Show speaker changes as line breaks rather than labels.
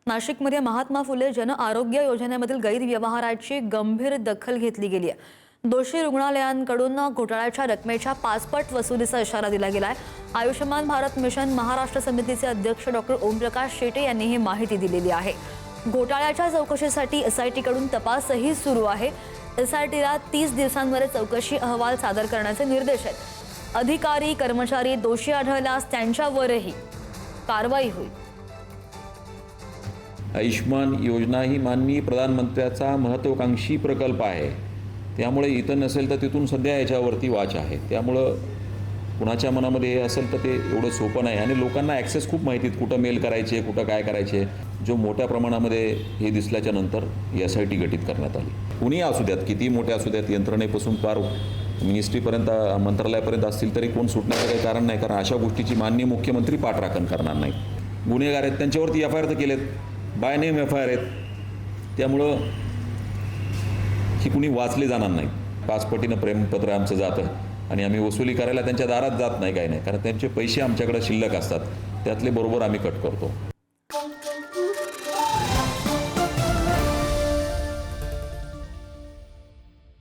नाशिकमध्ये महात्मा फुले जन आरोग्य योजनेमधील गैरव्यवहाराची गंभीर दखल घेतली गेली आहे। दोषी रुग्णालयांकडून घोटाळ्याच्या रकमेच्या 5 पट वसुलीचा इशारा दिला गेलाय। आयुष्यमान भारत मिशन महाराष्ट्र समितीचे अध्यक्ष डॉक्टर ओमप्रकाश शेटे यांनी ही माहिती दिलेली आहे। घोटाळ्याच्या चौकशीसाठी एसआयटी कडून तपासही सुरू आहे। एसआयटीला 30 दिवसांमध्ये चौकशी अहवाल सादर करण्याचे निर्देश आहेत। अधिकारी कर्मचारी दोषी आढळल्यास त्यांच्यावरही कारवाई होईल।
आयुष्मान योजना ही माननीय प्रधानमंत्र्याचा महत्त्वाकांक्षी प्रकल्प आहे। त्यामुळे इथं नसेल तर तिथून सध्या याच्यावरती वाच आहे। त्यामुळे कुणाच्या मनामध्ये हे असेल तर ते एवढं सोपं नाही आणि लोकांना ॲक्सेस खूप माहिती आहेत, कुठं मेल करायचे, कुठं काय करायचे। जो मोठ्या प्रमाणामध्ये हे दिसल्याच्या नंतर एसआयटी गठीत करण्यात आली। कुणी असू द्यात, किती मोठे असू द्यात, यंत्रणेपासून पार मिनिस्ट्रीपर्यंत मंत्रालयापर्यंत असतील तरी कोण सुटण्याचं काही कारण नाही, कारण अशा गोष्टीची माननीय मुख्यमंत्री पाठराखण करणार नाही। गुन्हेगार आहेत त्यांच्यावरती एफआयआर तर केलेत, बाय नेम एफआयआर आहेत। त्यामुळं ही कुणी वाचले जाणार नाही। 5 पटीनं प्रेमपत्र आमचं जातं आणि आम्ही वसुली करायला त्यांच्या दारात जात नाही, काही नाही, कारण त्यांचे पैसे आमच्याकडे शिल्लक असतात, त्यातले बरोबर आम्ही कट करतो।